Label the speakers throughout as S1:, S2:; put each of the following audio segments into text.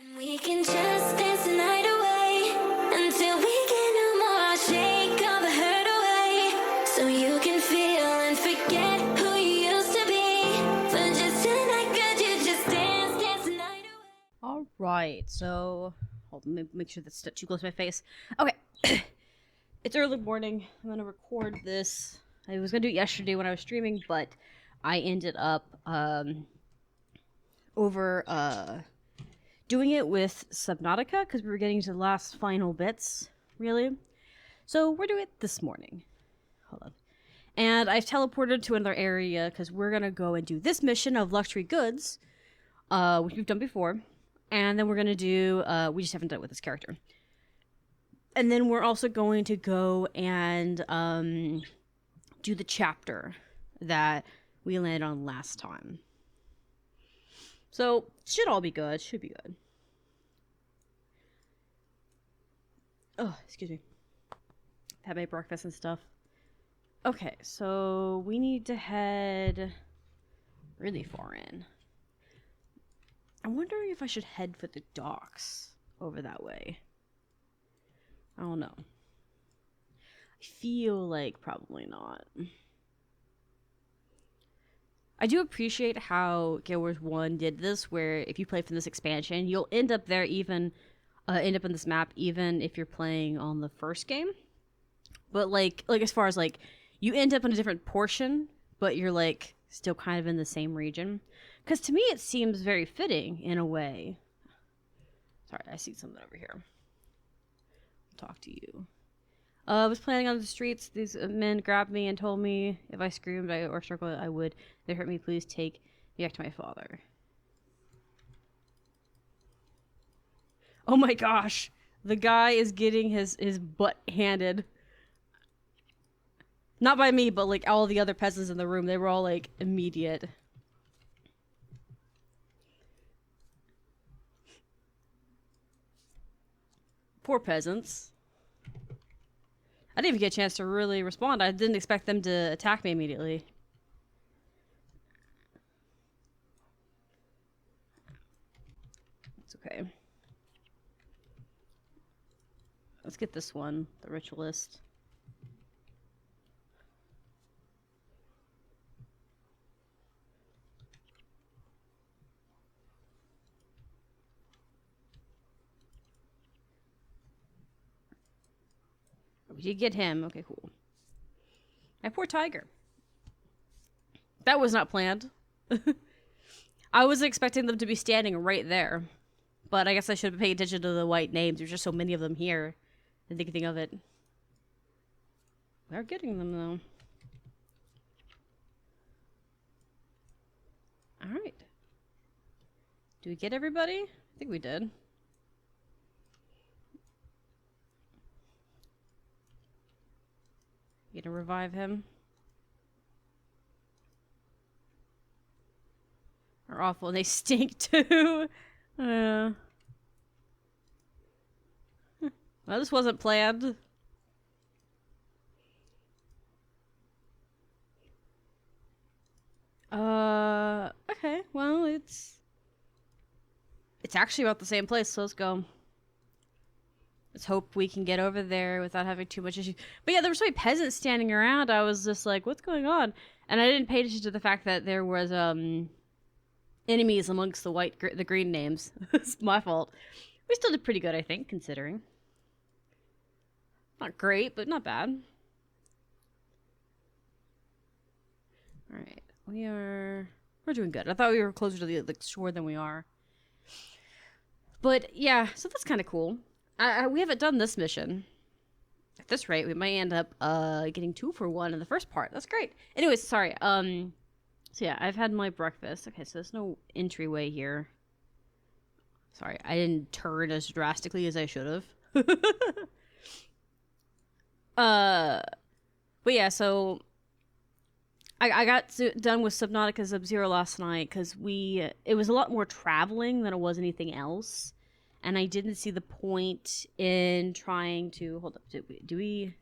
S1: And we can just dance the night away until we get no more. I'll shake all the hurt away so you can feel and forget who you used to be. For just tonight, could you just dance the night away?
S2: All right, so hold on, make sure that's not too close to my face. Okay, it's early morning. I'm gonna record this. I was gonna do it yesterday when I was streaming, but I ended up doing it with Subnautica because we were getting to the last final bits, really. So we're doing it this morning. Hold on. And I've teleported to another area because we're gonna go and do this mission of luxury goods, which we've done before. And then we're gonna do, we just haven't done it with this character. And then we're also going to go and do the chapter that we landed on last time. So, should all be good. Should be good. Oh, excuse me. Had my breakfast and stuff. Okay, so we need to head really far in. I'm wondering if I should head for the docks over that way. I don't know. I feel like probably not. I do appreciate how Guild Wars 1 did this, where if you play from this expansion, you'll end up there even, end up in this map even if you're playing on the first game. But like as far as like, you end up in a different portion, but you're like still kind of in the same region. Because to me it seems very fitting in a way. Sorry, I see something over here. I'll talk to you. I was planning on the streets. These men grabbed me and told me if I screamed or struggled, I would. They hurt me. Please take me back to my father. Oh my gosh. The guy is getting his butt handed. Not by me, but like all the other peasants in the room. They were all like immediate. Poor peasants. I didn't even get a chance to really respond. I didn't expect them to attack me immediately. It's okay. Let's get this one, the ritualist. You get him. Okay, cool. My poor tiger. That was not planned. I was expecting them to be standing right there. But I guess I should have paid attention to the white names. There's just so many of them here. I didn't think of it. We're getting them, though. Alright. Do we get everybody? I think we did. You gonna revive him? They're awful and they stink too. Well, this wasn't planned. Okay, well, it's actually about the same place, so let's go. Let's hope we can get over there without having too much issue. But yeah, there were so many peasants standing around. I was just like, what's going on? And I didn't pay attention to the fact that there was enemies amongst the green names. It's my fault. We still did pretty good, I think, considering. Not great, but not bad. Alright. We're doing good. I thought we were closer to the shore than we are. But yeah, so that's kind of cool. We haven't done this mission. At this rate, we might end up getting 2 for 1 in the first part. That's great. Anyways, sorry. So yeah, I've had my breakfast. Okay, so there's no entryway here. Sorry, I didn't turn as drastically as I should have. But yeah, so I got done with Subnautica Sub-Zero last night because it was a lot more traveling than it was anything else. And I didn't see the point in trying to... Hold up. Do we...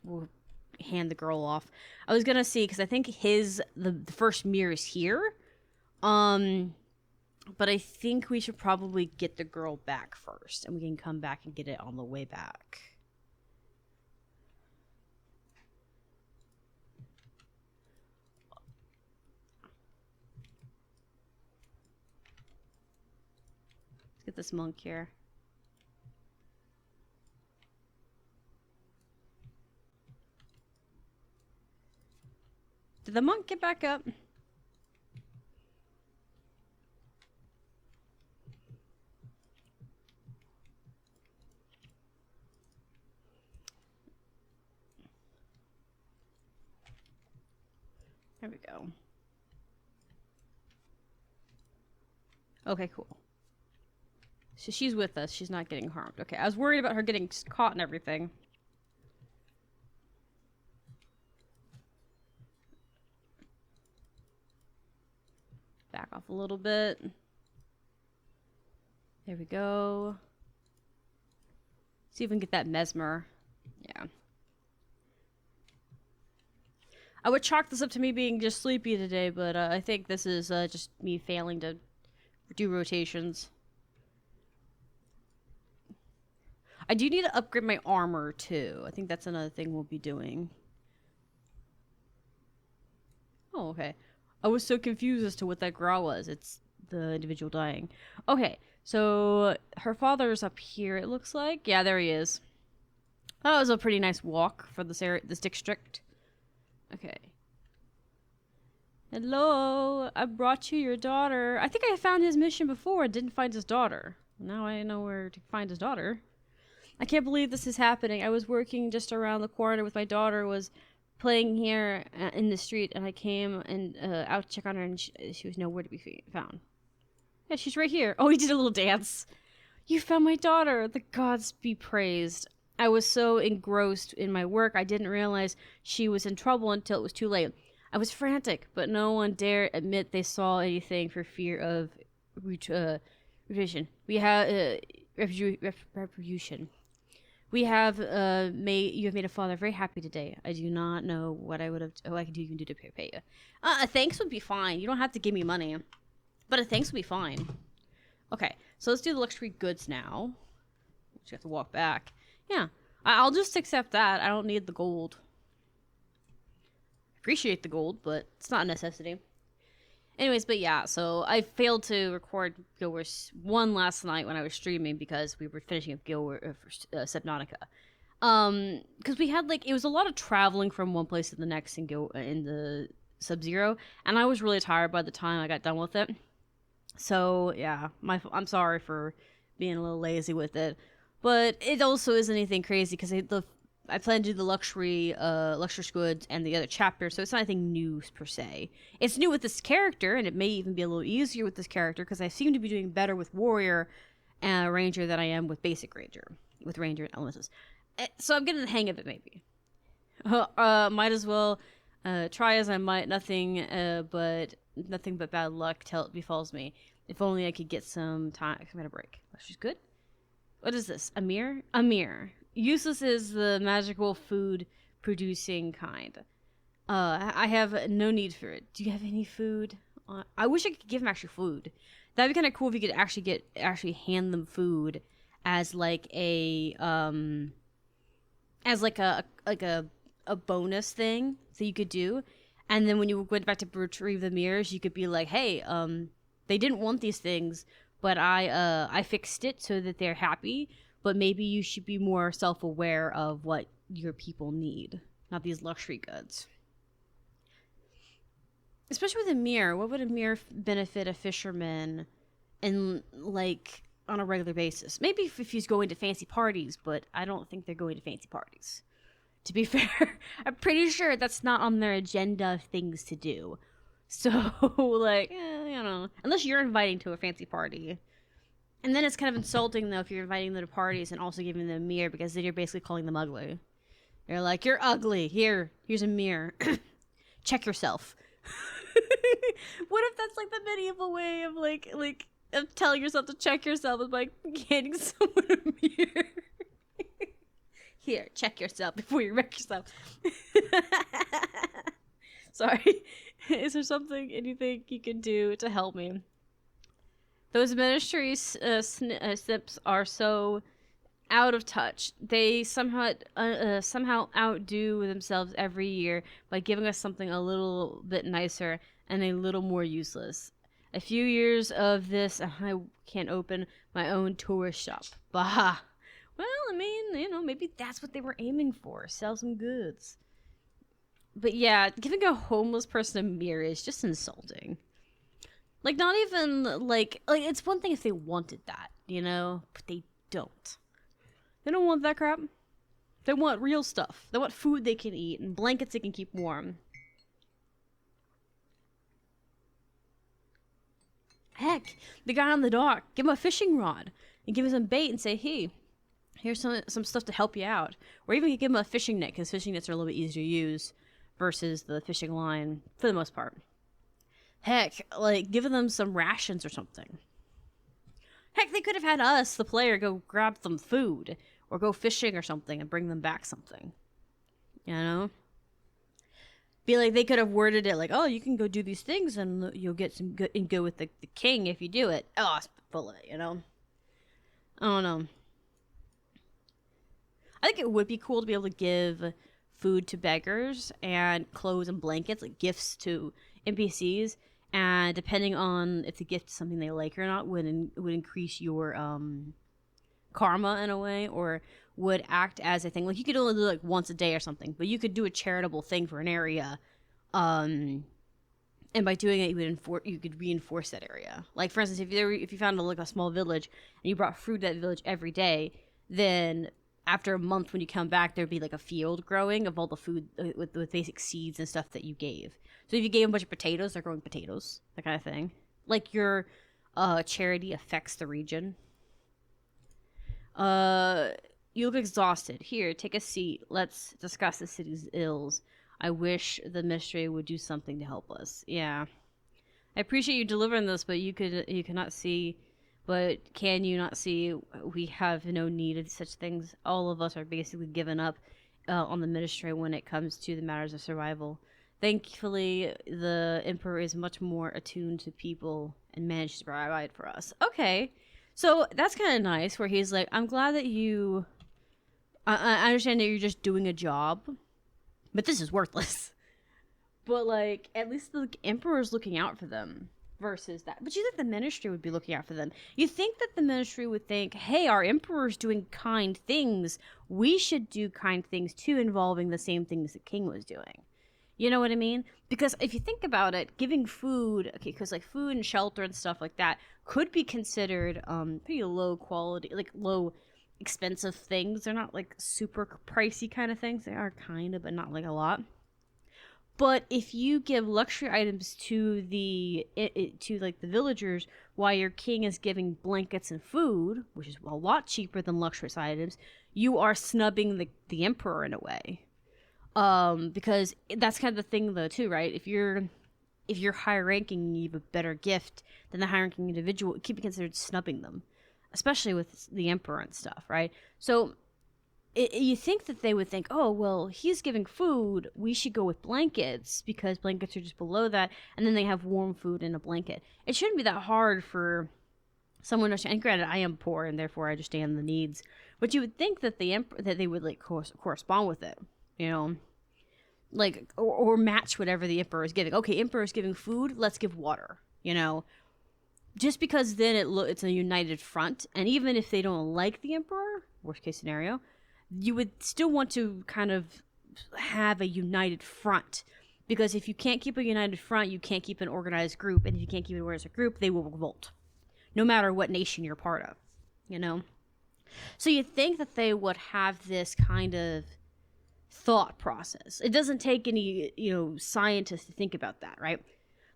S2: We'll hand the girl off. I was going to see, because I think the first mirror is here. But I think we should probably get the girl back first, and we can come back and get it on the way back. Let's get this monk here. Did the monk get back up? There we go. Okay, cool. So she's with us. She's not getting harmed. Okay, I was worried about her getting caught and everything. Back off a little bit. There we go. See if we can get that mesmer. Yeah. I would chalk this up to me being just sleepy today, but I think this is just me failing to do rotations. I do need to upgrade my armor, too. I think that's another thing we'll be doing. Oh, okay. I was so confused as to what that growl was. It's the individual dying. Okay, so her father's up here, it looks like. Yeah, there he is. That was a pretty nice walk for this area, this district. Okay. Hello, I brought you your daughter. I think I found his mission before and didn't find his daughter. Now I know where to find his daughter. I can't believe this is happening. I was working just around the corner with my daughter, was playing here in the street, and I came and out to check on her, and she was nowhere to be found. Yeah, she's right here. Oh, he did a little dance. You found my daughter. The gods be praised. I was so engrossed in my work, I didn't realize she was in trouble until it was too late. I was frantic, but no one dared admit they saw anything for fear of retribution. We have retribution. You have made a father very happy today. I do not know what I could even do to pay you. A thanks would be fine. You don't have to give me money, but a thanks would be fine. Okay, so let's do the luxury goods now. Just have to walk back. Yeah, I'll just accept that. I don't need the gold. Appreciate the gold, but it's not a necessity. Anyways, but yeah, so I failed to record Guild Wars 1 last night when I was streaming because we were finishing up Guild Wars Subnautica. Because we had, like, it was a lot of traveling from one place to the next in the Sub-Zero, and I was really tired by the time I got done with it. So, yeah, I'm sorry for being a little lazy with it. But it also isn't anything crazy because I plan to do the luxury goods and the other chapter, so it's not anything new per se. It's new with this character, and it may even be a little easier with this character because I seem to be doing better with Warrior and Ranger than I am with Basic Ranger, with Ranger and Elementals. So I'm getting the hang of it, maybe. Might as well try as I might. Nothing but bad luck till it befalls me. If only I could get some time. I'm gonna break. She's good. What is this? A mirror? A mirror. Useless is the magical food producing kind. I have no need for it. Do you have any food? I wish I could give them actual food. That'd be kind of cool if you could actually hand them food as like a bonus thing that you could do. And then when you went back to retrieve the mirrors, you could be like, hey, they didn't want these things, but I fixed it so that they're happy. But maybe you should be more self-aware of what your people need, not these luxury goods. Especially with a mirror. What would a mirror benefit a fisherman in, like, on a regular basis? Maybe if he's going to fancy parties, but I don't think they're going to fancy parties. To be fair, I'm pretty sure that's not on their agenda of things to do. So, like, you know, unless you're inviting to a fancy party. And then it's kind of insulting, though, if you're inviting them to parties and also giving them a mirror, because then you're basically calling them ugly. You're like, you're ugly. Here's a mirror. Check yourself. What if that's like the medieval way of like of telling yourself to check yourself is by handing someone a mirror? Here, check yourself before you wreck yourself. Sorry. Is there anything you can do to help me? Those ministry sips are so out of touch. They somehow outdo themselves every year by giving us something a little bit nicer and a little more useless. A few years of this, and I can't open my own tourist shop. Bah. Well, I mean, maybe that's what they were aiming for. Sell some goods. But yeah, giving a homeless person a mirror is just insulting. Like, not even, like it's one thing if they wanted that, But they don't. They don't want that crap. They want real stuff. They want food they can eat and blankets they can keep warm. Heck, the guy on the dock, give him a fishing rod and give him some bait and say, hey, here's some stuff to help you out. Or even give him a fishing net, because fishing nets are a little bit easier to use versus the fishing line for the most part. Heck, like giving them some rations or something. Heck, they could have had us, the player, go grab some food or go fishing or something and bring them back something. Be like, they could have worded it like, oh, you can go do these things and you'll get some good and go with the king if you do it. Oh, it's bullet, I don't know. I think it would be cool to be able to give food to beggars and clothes and blankets, like gifts to NPCs. And depending on if the gift is something they like or not, would increase your karma in a way, or would act as a thing. Like, you could only do like once a day or something, but you could do a charitable thing for an area, and by doing it, you could reinforce that area. Like, for instance, if you found a small village and you brought food to that village every day, then after a month when you come back, there'd be like a field growing of all the food with basic seeds and stuff that you gave. So if you gave them a bunch of potatoes, they're growing potatoes, that kind of thing. Like, your charity affects the region. You look exhausted. Here, take a seat. Let's discuss the city's ills. I wish the ministry would do something to help us. Yeah. I appreciate you delivering this, but you cannot see. But can you not see we have no need of such things? All of us are basically given up on the ministry when it comes to the matters of survival. Thankfully, the Emperor is much more attuned to people and managed to provide for us. Okay. So that's kind of nice, where he's like, I'm glad that you... I understand that you're just doing a job, but this is worthless. But, like, at least the Emperor's looking out for them versus that. But you think the ministry would be looking out for them. You think that the ministry would think, hey, our Emperor's doing kind things. We should do kind things, too, involving the same things the king was doing. You know what I mean? Because if you think about it, giving food, okay, because like food and shelter and stuff like that could be considered pretty low quality, like low expensive things. They're not like super pricey kind of things. They are kind of, but not like a lot. But if you give luxury items to the villagers while your king is giving blankets and food, which is a lot cheaper than luxurious items, you are snubbing the emperor in a way. Because that's kind of the thing though too, right? If you're higher ranking and you have a better gift than the higher ranking individual, it could be considered snubbing them, especially with the emperor and stuff, right? So you think that they would think, oh, well, he's giving food, we should go with blankets because blankets are just below that, and then they have warm food in a blanket. It shouldn't be that hard for someone to understand. And granted, I am poor and therefore I understand the needs, but you would think that that they would like correspond with it. Like, or match whatever the emperor is giving. Okay, emperor is giving food, let's give water, Just because then it's a united front, and even if they don't like the emperor, worst case scenario, you would still want to kind of have a united front. Because if you can't keep a united front, you can't keep an organized group, and if you can't keep an organized group, they will revolt. No matter what nation you're part of, So you'd think that they would have this kind of thought process. It doesn't take any, scientist to think about that, right?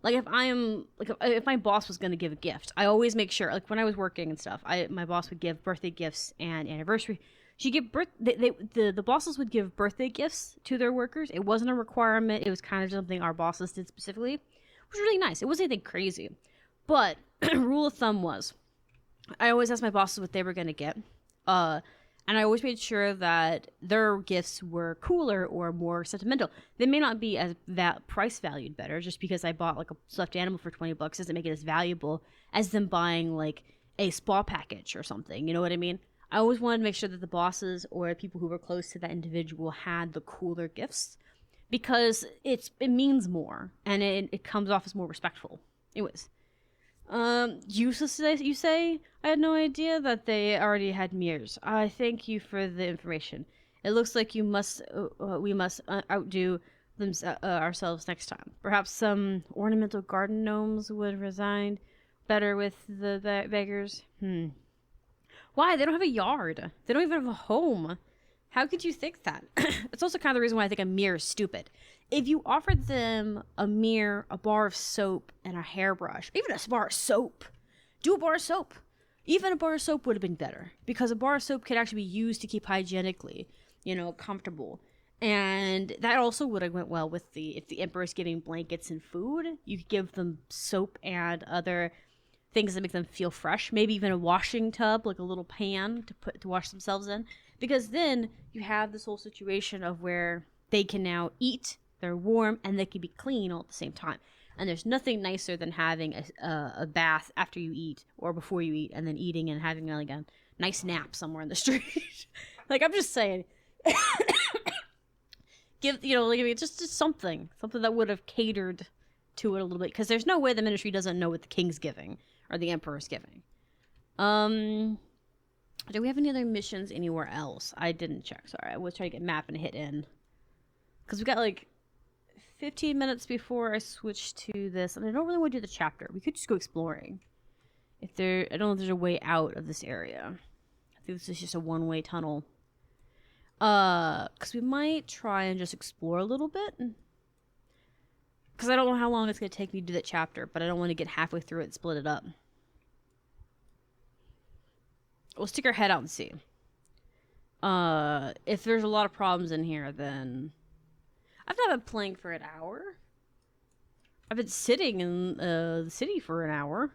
S2: Like if my boss was going to give a gift, I always make sure, like when I was working and stuff, my boss would give birthday gifts and anniversary. The bosses would give birthday gifts to their workers. It wasn't a requirement. It was kind of something our bosses did specifically, which was really nice. It wasn't anything crazy, but rule of thumb was, I always asked my bosses what they were going to get, And I always made sure that their gifts were cooler or more sentimental. They may not be as price valued better, just because I bought like a stuffed animal for $20 doesn't make it as valuable as them buying like a spa package or something. You know what I mean? I always wanted to make sure that the bosses or people who were close to that individual had the cooler gifts, because it means more and it comes off as more respectful. Anyways, useless, you say? I had no idea that they already had mirrors. I thank you for the information. It looks like we must outdo ourselves next time. Perhaps some ornamental garden gnomes would reside better with the beggars. Why? They don't have a yard. They don't even have a home. How could you think that? It's also kind of the reason why I think a mirror is stupid. If you offered them a mirror, a bar of soap, and a hairbrush, even a bar of soap, do a bar of soap. Even a bar of soap would have been better, because a bar of soap could actually be used to keep hygienically, comfortable. And that also would have went well with if the emperor's giving blankets and food, you could give them soap and other things that make them feel fresh. Maybe even a washing tub, like a little pan to wash themselves in. Because then you have this whole situation of where they can now eat, they're warm, and they can be clean all at the same time. And there's nothing nicer than having a bath after you eat or before you eat, and then eating and having like a nice nap somewhere in the street. Like, I'm just saying, just something that would have catered to it a little bit, because there's no way the ministry doesn't know what the king's giving or the emperor's giving. Do we have any other missions anywhere else? I didn't check. Sorry, I was trying to get map and hit in, because we got like 15 minutes before I switch to this, and I don't really want to do the chapter. We could just go exploring. I don't know if there's a way out of this area. I think this is just a one-way tunnel. Because we might try and just explore a little bit. Because I don't know how long it's going to take me to do that chapter, but I don't want to get halfway through it and split it up. We'll stick our head out and see. If there's a lot of problems in here, then I've not been playing for an hour. I've been sitting in the city for an hour.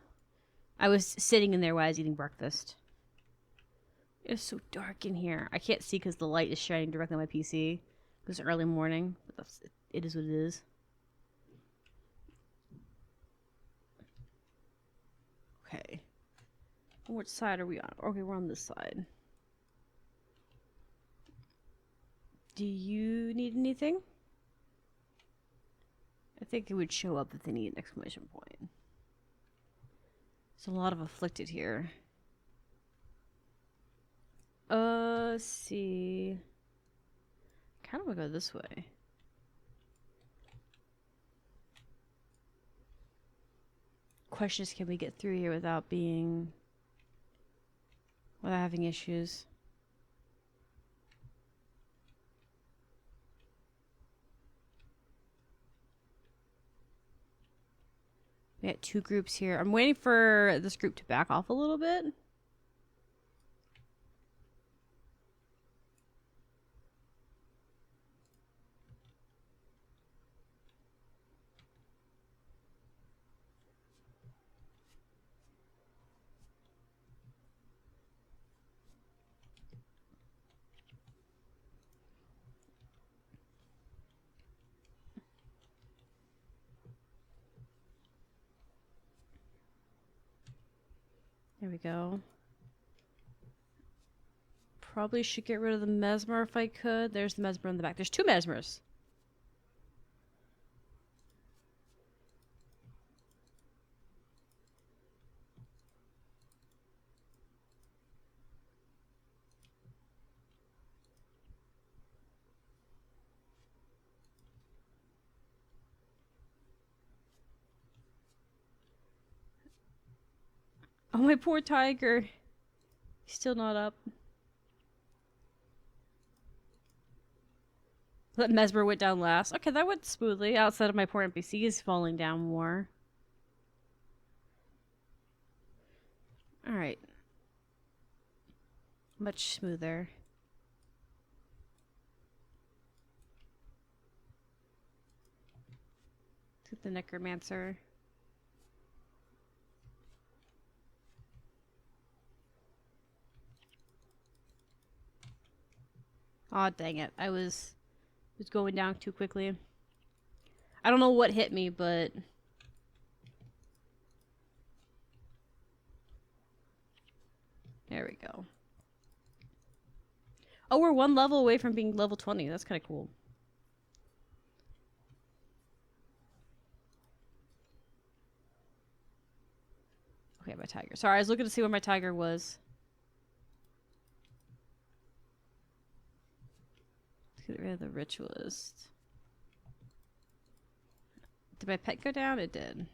S2: I was sitting in there while I was eating breakfast. It's so dark in here. I can't see because the light is shining directly on my PC. It's early morning, but it is what it is. Okay. Which side are we on? Okay, we're on this side. Do you need anything? I think it would show up if they need an exclamation point. There's a lot of afflicted here. Let's see. Kind of want to go this way. Question is, can we get through here without having issues? We got two groups here. I'm waiting for this group to back off a little bit. There we go. Probably should get rid of the mesmer if I could. There's the mesmer in the back. There's two mesmers. Oh, my poor tiger. He's still not up. That mesmer went down last. Okay, that went smoothly outside of my poor NPCs falling down more. Alright. Much smoother. Took the necromancer. Aw, dang it. I was going down too quickly. I don't know what hit me, but... There we go. Oh, we're one level away from being level 20. That's kind of cool. Okay, my tiger. Sorry, I was looking to see where my tiger was. Let's get rid of the ritualist. Did my pet go down? It did.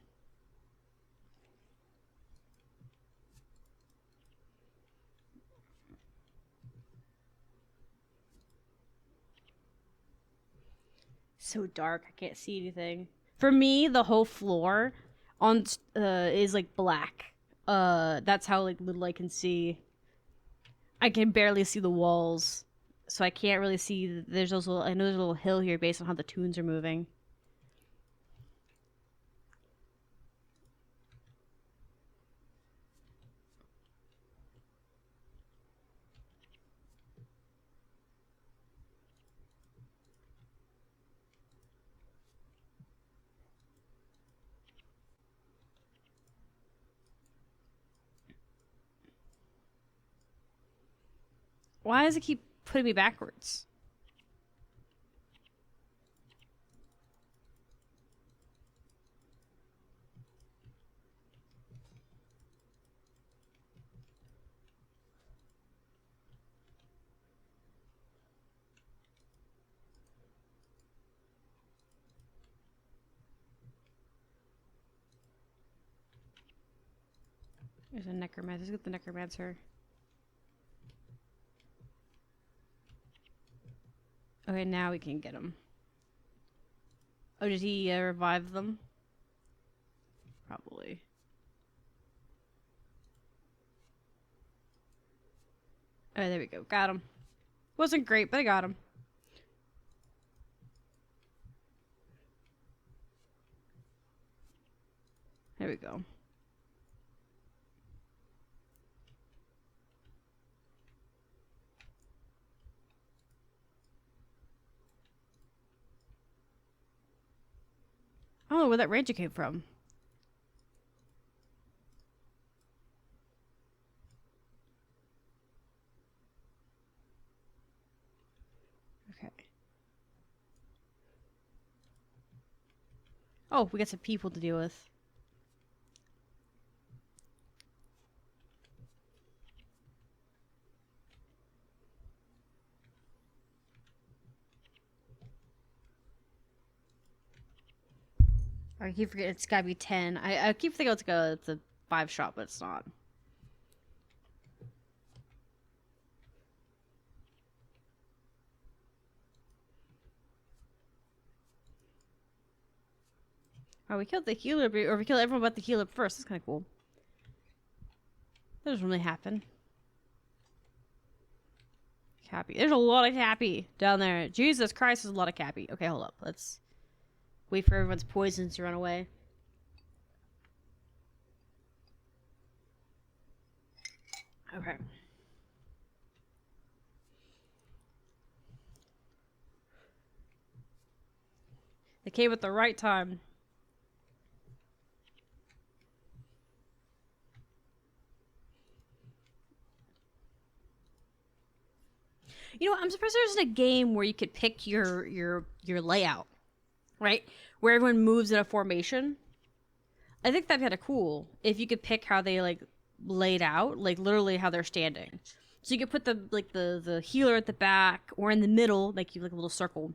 S2: So dark, I can't see anything. For me, the whole floor on is like black. That's how like little I can see. I can barely see the walls, so I can't really see. There's those little. I know there's a little hill here based on how the tunes are moving. Why does it keep putting me backwards? There's a necromancer. Let's get the necromancer. Okay, now we can get him. Oh, did he revive them? Probably. Oh, there we go. Got him. Wasn't great, but I got him. There we go. I don't know where that ranger came from. Okay. Oh, we got some people to deal with. I keep forgetting it's gotta be 10. I keep thinking it's a 5-shot, but it's not. Oh, we killed the healer, or we killed everyone but the healer first. That's kind of cool. That doesn't really happen. Cappy. There's a lot of Cappy down there. Jesus Christ, there's a lot of Cappy. Okay, hold up. Let's wait for everyone's poisons to run away. Okay. They came at the right time. You know what? I'm surprised there's a game where you could pick your layout, right? Where everyone moves in a formation. I think that'd be kind of cool if you could pick how they like laid out, like literally how they're standing. So you could put the healer at the back or in the middle, make you like a little circle.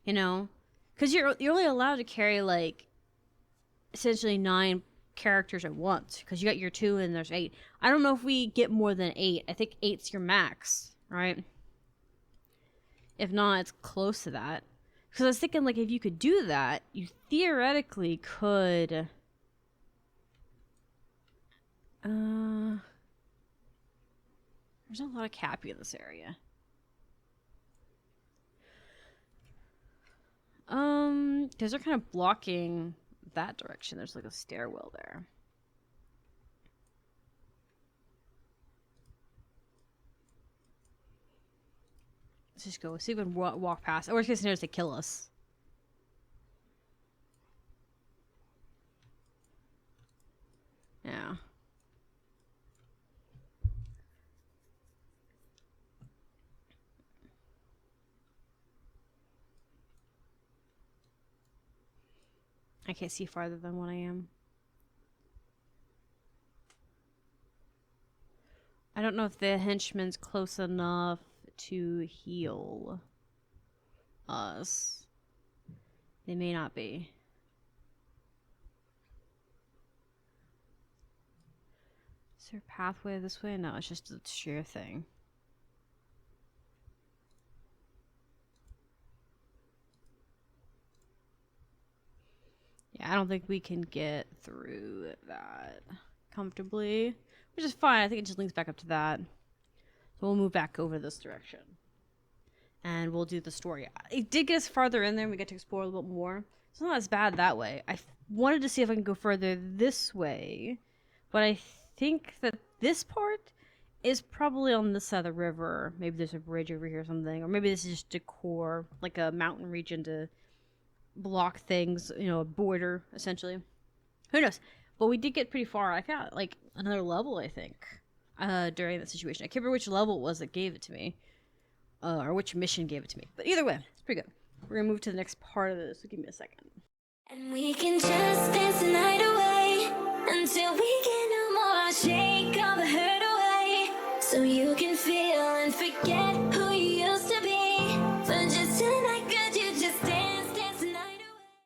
S2: You know, because you're only allowed to carry like essentially 9 characters at once. Because you got your 2 and there's 8. I don't know if we get more than 8. I think 8's your max, right? If not, it's close to that. Because I was thinking, like, if you could do that, you theoretically could... There's a lot of Cappy in this area. Because they're kind of blocking that direction. There's, like, a stairwell there. Let's just go. See if we can walk past. Worst case scenario is to kill us. Yeah. I can't see farther than what I am. I don't know if the henchman's close enough to heal us. They may not be. Is there a pathway this way? No, it's just a sheer thing. Yeah, I don't think we can get through that comfortably, which is fine. I think it just links back up to that. So we'll move back over this direction. And we'll do the story. It did get us farther in there, and we get to explore a little bit more. It's not as bad that way. I wanted to see if I can go further this way, but I think that this part is probably on this side of the river. Maybe there's a bridge over here or something, or maybe this is just decor, like a mountain region to block things, you know, a border, essentially. Who knows? But we did get pretty far. I got, like, another level, I think, during that situation. I can't remember which level it was that gave it to me. Or which mission gave it to me. But either way, it's pretty good. We're gonna move to the next part of this, so give me a second.
S1: And we can just dance the night away until we get no more. I'll shake all the hurt away so you can feel and forget.